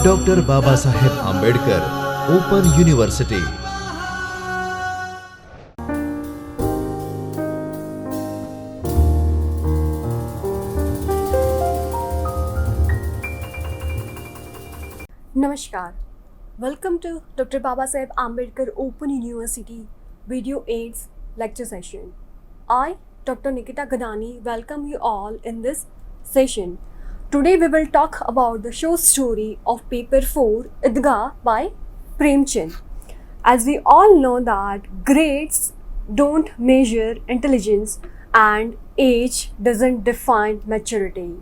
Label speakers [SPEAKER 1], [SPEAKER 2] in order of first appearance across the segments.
[SPEAKER 1] Dr. Babasaheb Ambedkar Open University.
[SPEAKER 2] Namaskar. Welcome to Dr. Babasaheb Ambedkar Open University Video Aids Lecture Session. I, Dr. Nikita Gadani, welcome you all in this session. Today we will talk about the short story of Paper 4, Idgah by Preamchand. As we all know that grades don't measure intelligence and age doesn't define maturity.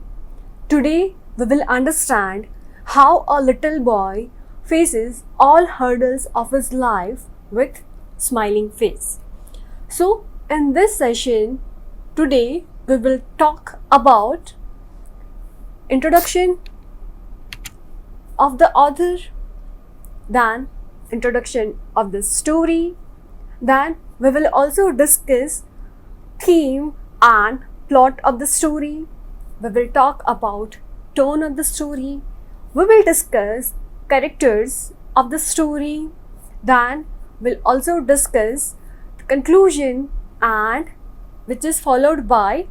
[SPEAKER 2] Today we will understand how a little boy faces all hurdles of his life with smiling face. So in this session today we will talk about introduction of the author, then introduction of the story, then we will also discuss theme and plot of the story. We will talk about tone of the story. We will discuss characters of the story, then we'll also discuss the conclusion, and which is followed by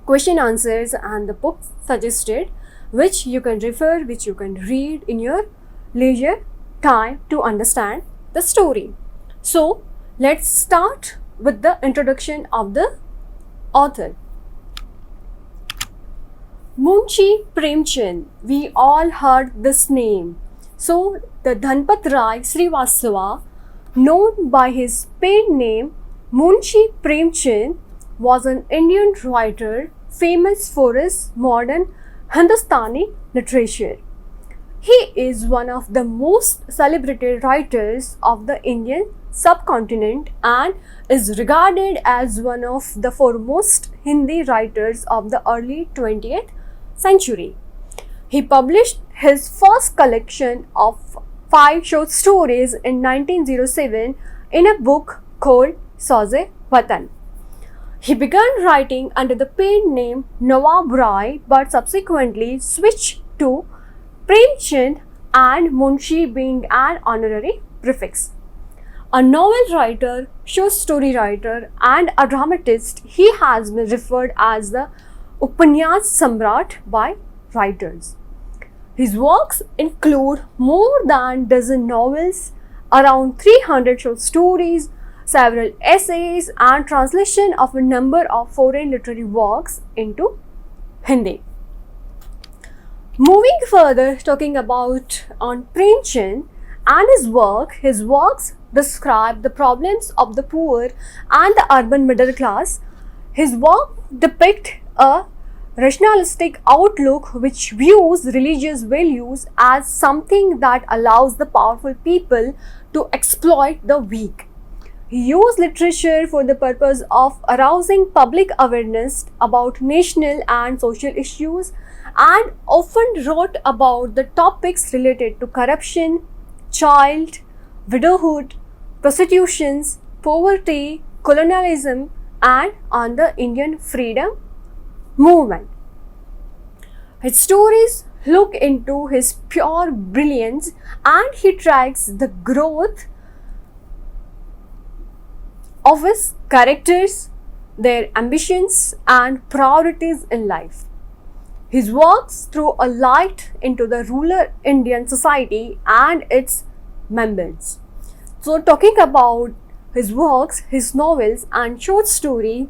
[SPEAKER 2] question answers and the books suggested, which you can refer, which you can read in your leisure time to understand the story. So let's start with the introduction of the author. Munshi Premchand, we all heard this name. So the Dhanpat Rai Srivastava, known by his paid name Munshi Premchand, was an Indian writer famous for his modern Hindustani literature. He is one of the most celebrated writers of the Indian subcontinent and is regarded as one of the foremost Hindi writers of the early 20th century. He published his first collection of 5 short stories in 1907 in a book called Sauze Watan. He began writing under the paid name Nawab Rai but subsequently switched to Premchand, and Munshi being an honorary prefix. A novel writer, short story writer, and a dramatist, he has been referred as the Upanyas Samrat by writers. His works include more than a dozen novels, around 300 short stories, several essays, and translation of a number of foreign literary works into Hindi. Moving further, talking about on Premchand and his works describe the problems of the poor and the urban middle class. His work depict a rationalistic outlook which views religious values as something that allows the powerful people to exploit the weak. He used literature for the purpose of arousing public awareness about national and social issues, and often wrote about the topics related to corruption, child, widowhood, prostitutions, poverty, colonialism, and on the Indian freedom movement. His stories look into his pure brilliance and he tracks the growth of his characters, their ambitions and priorities in life. His works throw a light into the rural Indian society and its members. So talking about his works, his novels and short story,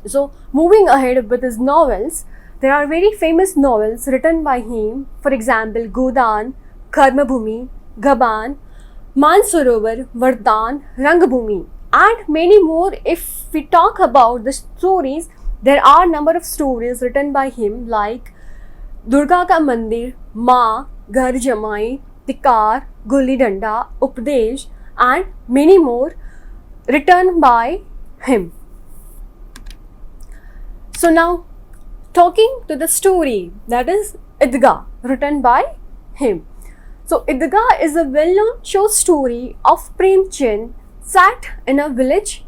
[SPEAKER 2] so moving ahead with his novels, there are very famous novels written by him. For example, Godan, Karmabhumi, Gaban, Mansarovar, Vardhan, Rangbhumi, and many more. If we talk about the stories, there are a number of stories written by him like Durga Ka Mandir, Maa, Ghar Jamai, Tikar, Gulli Danda, Updesh, and many more written by him. So now talking to the story, that is Idgah, written by him. So Idgah is a well-known short story of Premchand set in a village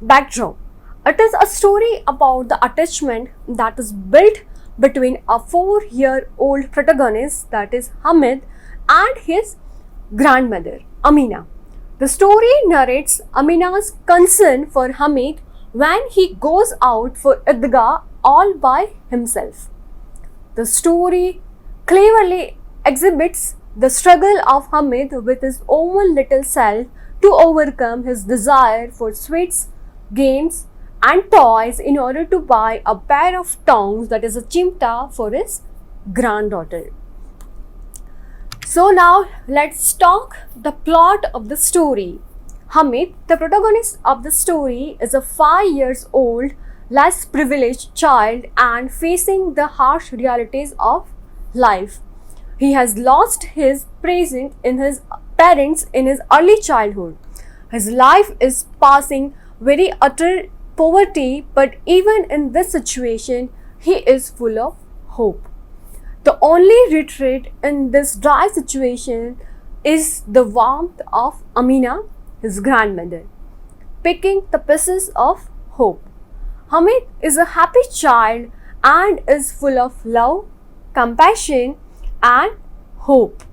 [SPEAKER 2] backdrop. It is a story about the attachment that is built between a 4-year-old protagonist, that is Hamid, and his grandmother, Amina. The story narrates Amina's concern for Hamid when he goes out for Idgah all by himself. The story cleverly exhibits the struggle of Hamid with his own little self to overcome his desire for sweets, games, and toys in order to buy a pair of tongs, that is a chimta, for his granddaughter. So now let's talk the plot of the story. Hamid, the protagonist of the story, is a 5 years old, less privileged child and facing the harsh realities of life. He has lost his parents in his early childhood. His life is passing very utter poverty, but even in this situation, he is full of hope. The only retreat in this dry situation is the warmth of Amina, his grandmother, picking the pieces of hope. Hamid is a happy child and is full of love, compassion, and hope.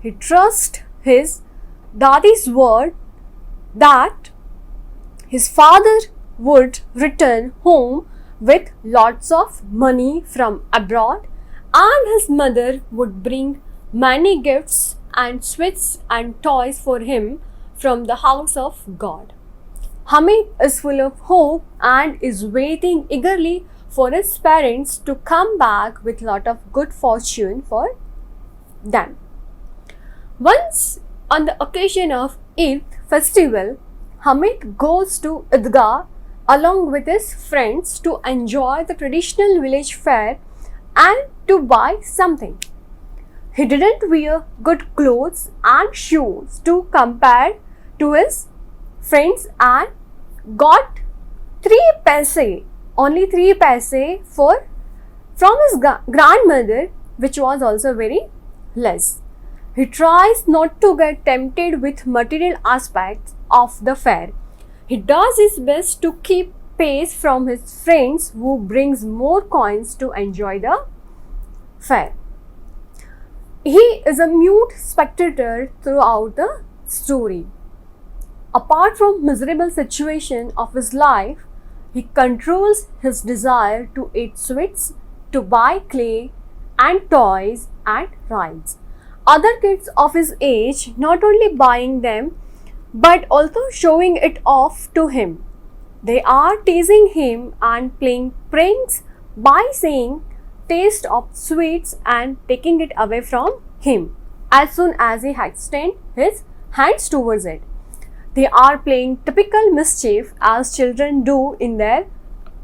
[SPEAKER 2] He trusts his Dadi's word that his father would return home with lots of money from abroad, and his mother would bring many gifts and sweets and toys for him from the house of God. Hamid is full of hope and is waiting eagerly for his parents to come back with lot of good fortune for them. Once on the occasion of Eid festival, Hamid goes to Idgah along with his friends to enjoy the traditional village fair and to buy something. He didn't wear good clothes and shoes to compare to his friends and got 3 paise, only 3 paise from his grandmother, which was also very less. He tries not to get tempted with material aspects of the fair. He does his best to keep pace from his friends who brings more coins to enjoy the fair. He is a mute spectator throughout the story. Apart from miserable situation of his life, he controls his desire to eat sweets, to buy clay and toys and rides. Other kids of his age not only buying them but also showing it off to him. They are teasing him and playing pranks by saying taste of sweets and taking it away from him as soon as he extends his hands towards it. They are playing typical mischief as children do in their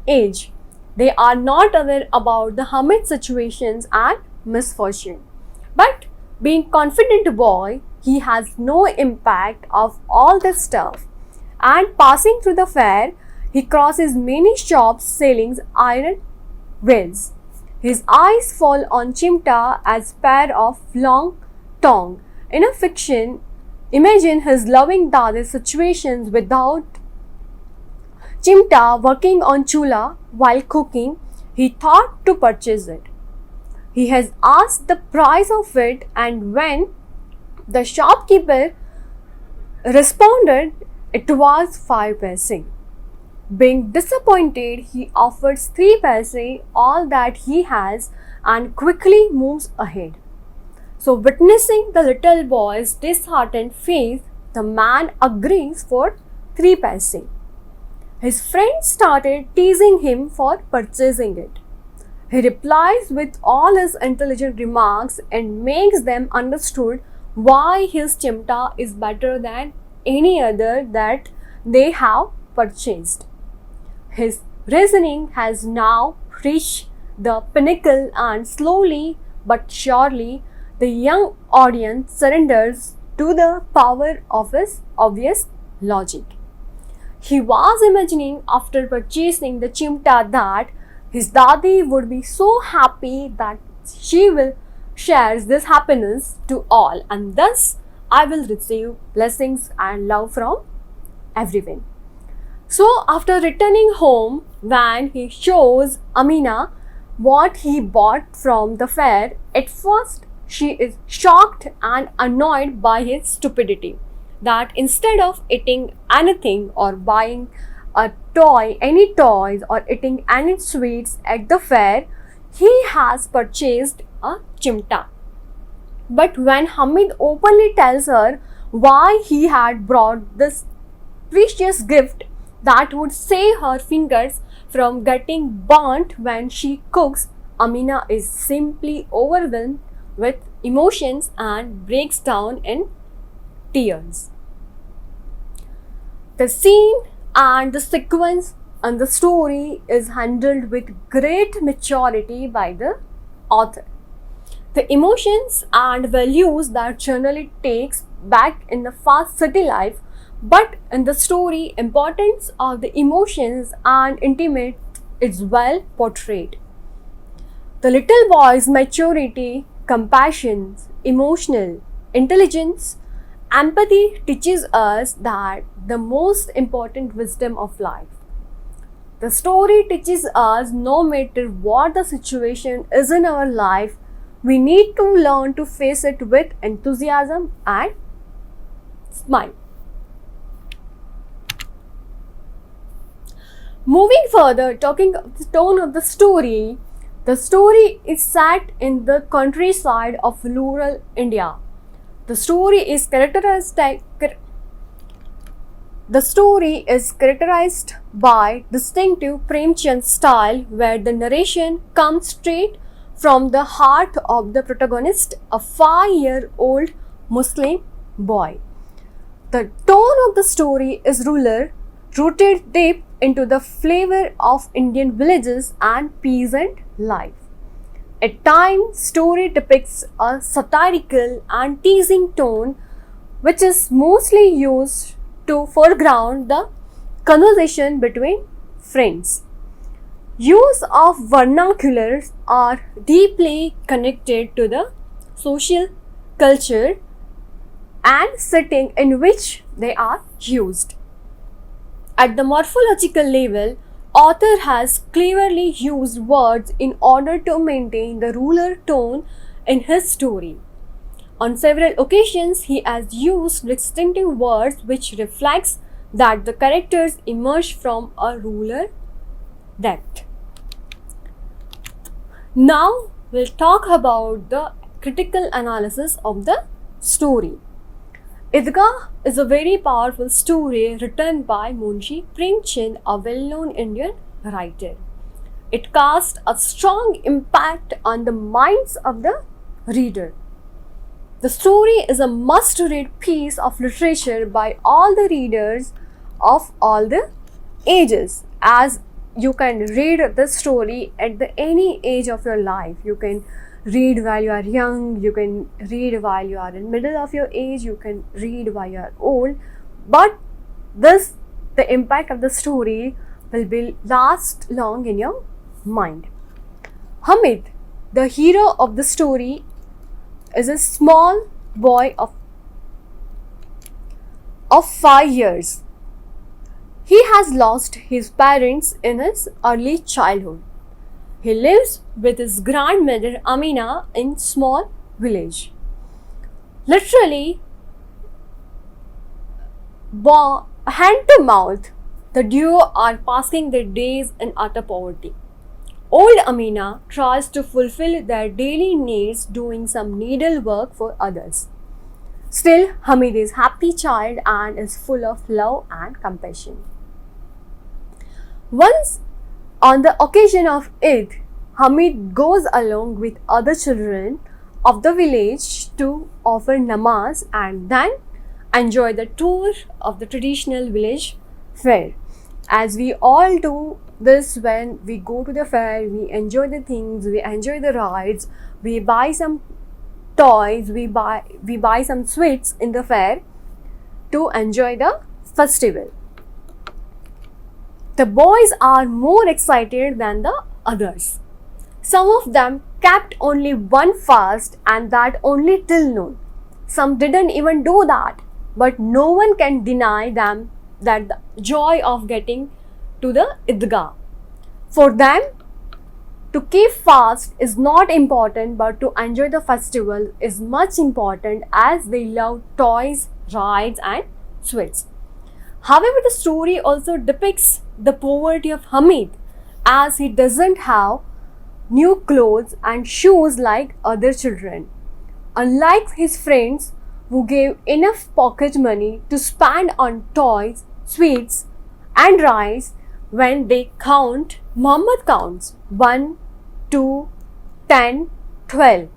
[SPEAKER 2] age. They are not aware about the Hamid situations and misfortune. But being confident boy, he has no impact of all this stuff. And passing through the fair, he crosses many shops selling iron wheels. His eyes fall on chimta as pair of long tongue. In a fiction, imagine his loving Dada's situations without chimta working on chula while cooking. He thought to purchase it. He has asked the price of it, and when the shopkeeper responded, it was 5 paise. Being disappointed, he offers 3 paise, all that he has, and quickly moves ahead. So, witnessing the little boy's disheartened face, the man agrees for 3 paise. His friends started teasing him for purchasing it. He replies with all his intelligent remarks and makes them understood why his chimta is better than any other that they have purchased. His reasoning has now reached the pinnacle, and slowly but surely the young audience surrenders to the power of his obvious logic. He was imagining after purchasing the chimta that his Dadi would be so happy that she will share this happiness to all, and thus I will receive blessings and love from everyone. So after returning home, when he shows Amina what he bought from the fair. At first, she is shocked and annoyed by his stupidity. That instead of eating anything or buying a toy, any toys, or eating any sweets at the fair, he has purchased a chimta. But when Hamid openly tells her why he had brought this precious gift that would save her fingers from getting burnt when she cooks, Amina is simply overwhelmed with emotions and breaks down in tears. The scene and the sequence and the story is handled with great maturity by the author. The emotions and values that generally takes back in the fast city life, but in the story, importance of the emotions and intimate is well portrayed. The little boy's maturity, compassion, emotional intelligence, empathy teaches us that the most important wisdom of life. The story teaches us no matter what the situation is in our life, we need to learn to face it with enthusiasm and smile. Moving further, talking of the tone of the story is set in the countryside of rural India. The story is characterized by distinctive Preamchand style where the narration comes straight from the heart of the protagonist, a 5-year-old Muslim boy. The tone of the story is rural, rooted deep into the flavor of Indian villages and peasant life. At times, story depicts a satirical and teasing tone which is mostly used to foreground the conversation between friends. Use of vernaculars are deeply connected to the social culture and setting in which they are used. At the morphological level, author has cleverly used words in order to maintain the rural tone in his story. On several occasions, he has used distinctive words which reflects that the characters emerge from a rural depth. Now, we'll talk about the critical analysis of the story. Idgah is a very powerful story written by Munshi Premchand, a well-known Indian writer. It casts a strong impact on the minds of the reader. The story is a must-read piece of literature by all the readers of all the ages, as you can read the story at any age of your life. You can read while you are young, you can read while you are in middle of your age, you can read while you are old, but the impact of the story will be last long in your mind. Hamid, the hero of the story, is a small boy of 5 years. He has lost his parents in his early childhood. He lives with his grandmother Amina in small village. Literally, hand to mouth, the duo are passing their days in utter poverty. Old Amina tries to fulfill their daily needs doing some needlework for others. Still, Hamid is a happy child and is full of love and compassion. Once, on the occasion of Eid, Hamid goes along with other children of the village to offer namaz and then enjoy the tour of the traditional village fair. As we all do this when we go to the fair, we enjoy the things, we enjoy the rides, we buy some toys, we buy some sweets in the fair to enjoy the festival. The boys are more excited than the others. Some of them kept only one fast and that only till noon. Some didn't even do that, but no one can deny them that the joy of getting to the Idgah. For them To keep fast is not important, but to enjoy the festival is much important, as they love toys, rides, and sweets. However, the story also depicts the poverty of Hamid, as he doesn't have new clothes and shoes like other children. Unlike his friends who gave enough pocket money to spend on toys, sweets, and rice, when they count, Muhammad counts 1, 2, 10, 12.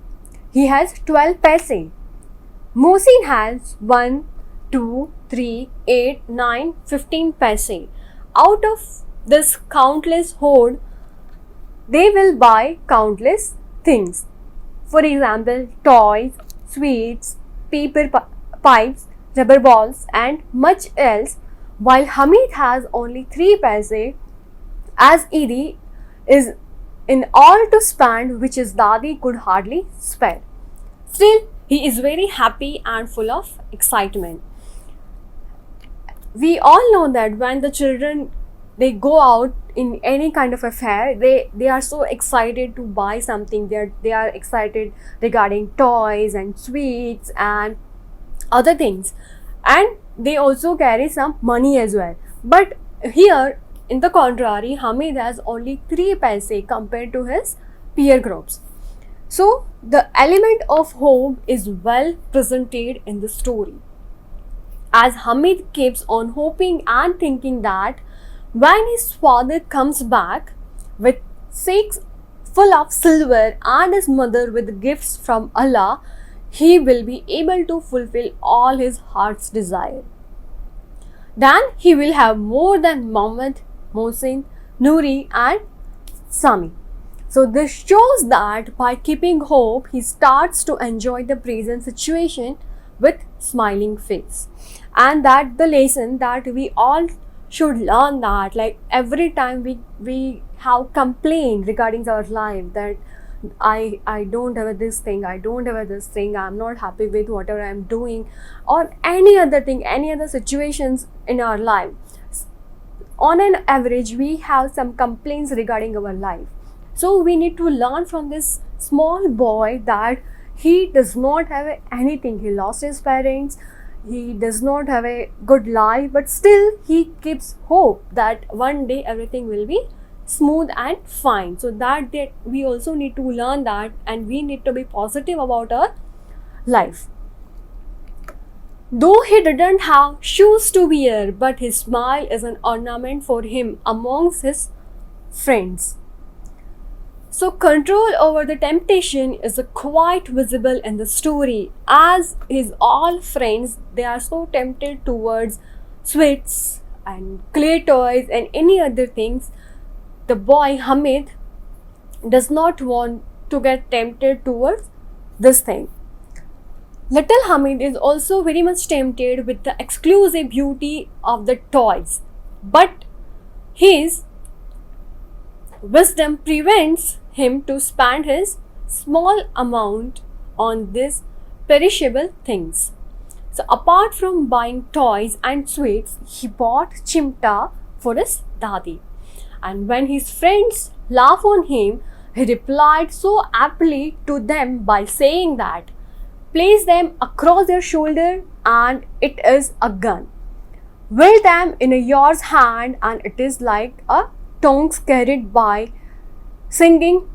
[SPEAKER 2] He has 12 paise. Mohsin has 1, 2, 3, 8, 9, 15 paise. Out of this countless hoard, they will buy countless things. For example, toys, sweets, pipes, rubber balls, and much else, while Hamid has only 3 paise, as Idi is in all to spend, which his Dadi could hardly spare. Still, he is very happy and full of excitement. We all know that when the children they go out in any kind of affair, they are so excited to buy something. They are excited regarding toys and sweets and other things, and they also carry some money as well. But here, in the contrary, Hamid has only 3 paise compared to his peer groups. So the element of hope is well presented in the story, as Hamid keeps on hoping and thinking that when his father comes back with sacks full of silver and his mother with gifts from Allah, he will be able to fulfill all his heart's desire. Then he will have more than Mohammed, Mohsin, Noori, and Sami. So this shows that by keeping hope, he starts to enjoy the present situation with smiling face. And that the lesson that we all should learn, that like every time we have complained regarding our life, that I don't have this thing, I don't have this thing, I'm not happy with whatever I'm doing, or any other thing, any other situations in our life. On an average, we have some complaints regarding our life. So we need to learn from this small boy that he does not have anything. He lost his parents, he does not have a good life, but still he keeps hope that one day everything will be smooth and fine. So that we also need to learn that, and we need to be positive about our life. Though he didn't have shoes to wear, but his smile is an ornament for him amongst his friends. So control over the temptation is quite visible in the story, as his all friends, they are so tempted towards sweets and clay toys and any other things. The boy Hamid does not want to get tempted towards this thing. Little Hamid is also very much tempted with the exclusive beauty of the toys, but his wisdom prevents him to spend his small amount on these perishable things. So apart from buying toys and sweets, he bought chimta for his dadi. And when his friends laugh on him, he replied so aptly to them by saying that, place them across your shoulder and it is a gun. Wear them in yours hand and it is like a tongs carried by singing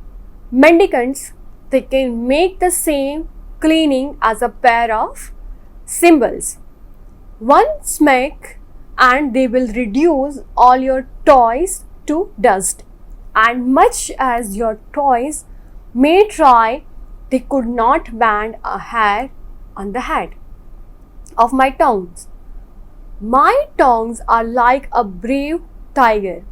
[SPEAKER 2] mendicants. They can make the same cleaning as a pair of cymbals. One smack and they will reduce all your toys to dust. And much as your toys may try, they could not bend a hair on the head of my tongues. My tongues are like a brave tiger.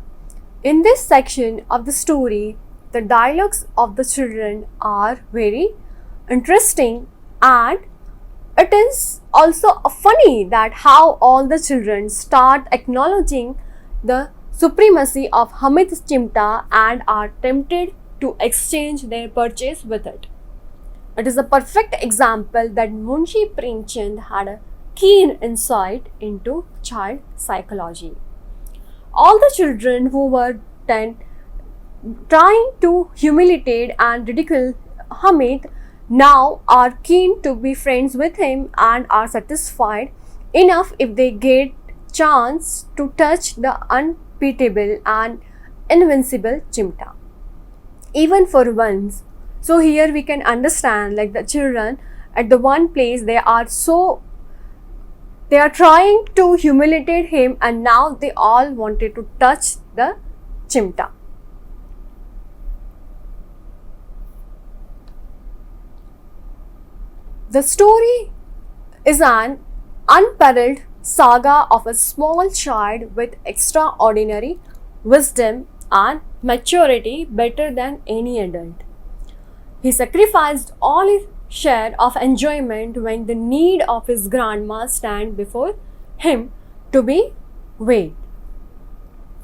[SPEAKER 2] In this section of the story, the dialogues of the children are very interesting, and it is also funny that how all the children start acknowledging the supremacy of Hamid's chimta and are tempted to exchange their purchase with it. It is a perfect example that Munshi Preamchand had a keen insight into child psychology. All the children who were trying to humiliate and ridicule Hamid, now are keen to be friends with him and are satisfied enough if they get chance to touch the unbeatable and invincible Chimta, even for once. So here we can understand, like, the children at the one place, they are trying to humiliate him, and now they all wanted to touch the Chimta. The story is an unparalleled saga of a small child with extraordinary wisdom and maturity better than any adult. He sacrificed all his share of enjoyment when the need of his grandma stand before him to be weighed.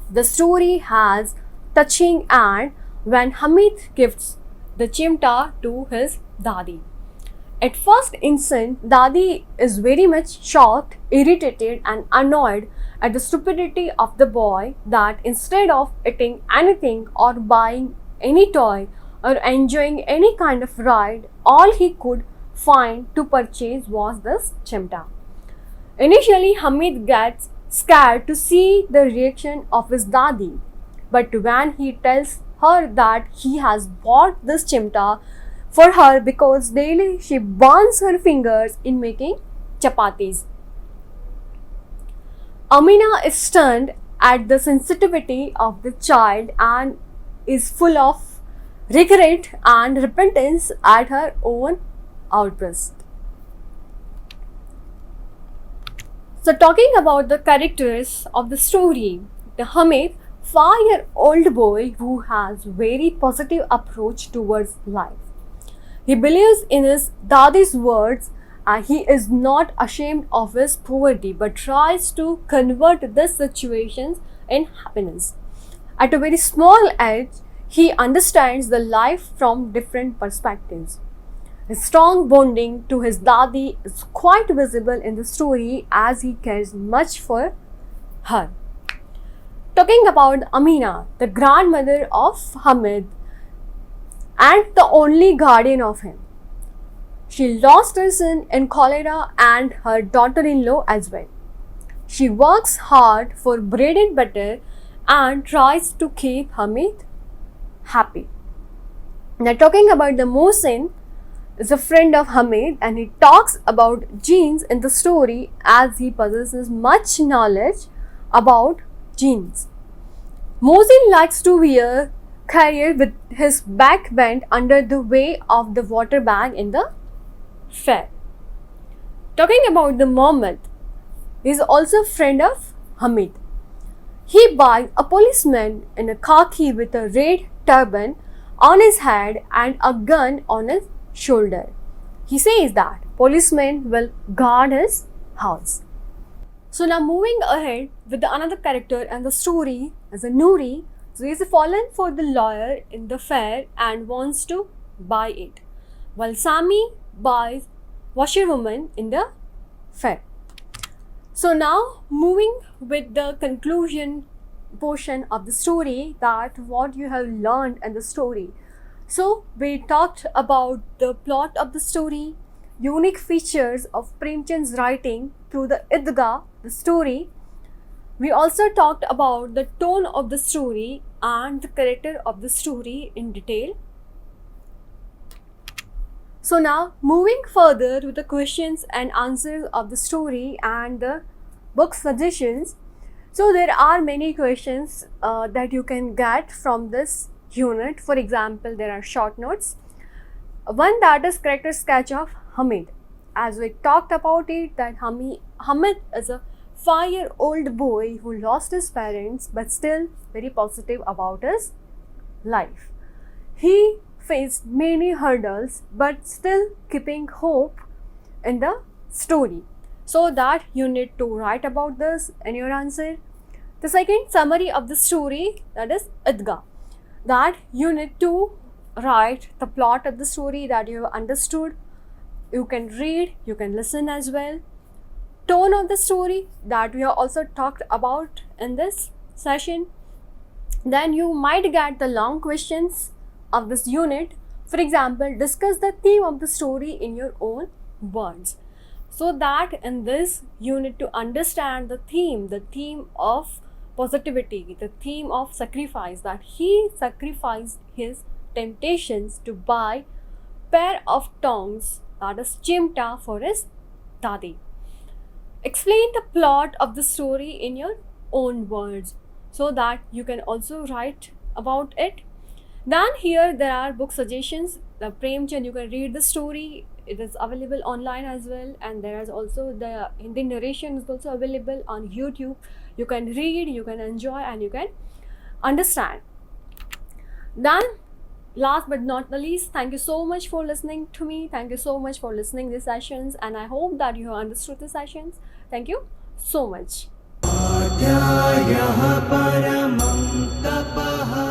[SPEAKER 2] The story has touching and when Hamid gives the chimta to his dadi. At first instant, Dadi is very much shocked, irritated, and annoyed at the stupidity of the boy that instead of eating anything or buying any toy or enjoying any kind of ride, all he could find to purchase was this chimta. Initially, Hamid gets scared to see the reaction of his Dadi, but when he tells her that he has bought this chimta for her because daily she burns her fingers in making chapatis, Amina is stunned at the sensitivity of the child and is full of regret and repentance at her own outburst. So, talking about the characters of the story, the Hamid, 5-year-old boy who has very positive approach towards life. He believes in his dadi's words and he is not ashamed of his poverty but tries to convert these situations in happiness. At a very small age, he understands the life from different perspectives. His strong bonding to his dadi is quite visible in the story as he cares much for her. Talking about Amina, the grandmother of Hamid and the only guardian of him. She lost her son in cholera and her daughter-in-law as well. She works hard for bread and butter and tries to keep Hamid happy. Now, talking about the Mohsin, is a friend of Hamid and he talks about genes in the story as he possesses much knowledge about genes. Mohsin likes to wear carrier with his back bent under the weight of the water bag in the fair. Talking about the Mohammed, he is also a friend of Hamid. He buys a policeman in a khaki with a red turban on his head and a gun on his shoulder. He says that policeman will guard his house. So now moving ahead with the another character and the story as a Noori. So he is fallen for the lawyer in the fair and wants to buy it, while Sami buys washerwoman in the fair. So now moving with the conclusion portion of the story, that what you have learned in the story. So we talked about the plot of the story, unique features of Preamchand's writing through the Idgah, the story. We also talked about the tone of the story and the character of the story in detail. So now moving further with the questions and answers of the story and the book suggestions. So there are many questions that you can get from this unit. For example, there are short notes. One that is character sketch of Hamid. As we talked about it, that Hamid is a 5-year-old boy who lost his parents but still very positive about his life. He faced many hurdles but still keeping hope in the story. So that you need to write about this in your answer. The second summary of the story, that is Idgah, that you need to write the plot of the story that you have understood. You can read, you can listen as well. Tone of the story that we have also talked about in this session. Then you might get the long questions of this unit. For example, discuss the theme of the story in your own words. So that in this unit to understand the theme of positivity, the theme of sacrifice, that he sacrificed his temptations to buy pair of tongs, that is chimta, for his dadi. Explain the plot of the story in your own words so that you can also write about it. Then here there are book suggestions. The Preamchand, you can read the story. It is available online as well, and there is also the Hindi narration is also available on YouTube. You can read, you can enjoy, and you can understand. Then last but not the least, thank you so much for listening to me. Thank you so much for listening these sessions, and I hope that you have understood the sessions. Thank you so much.
[SPEAKER 1] अध्यायः परमं तपः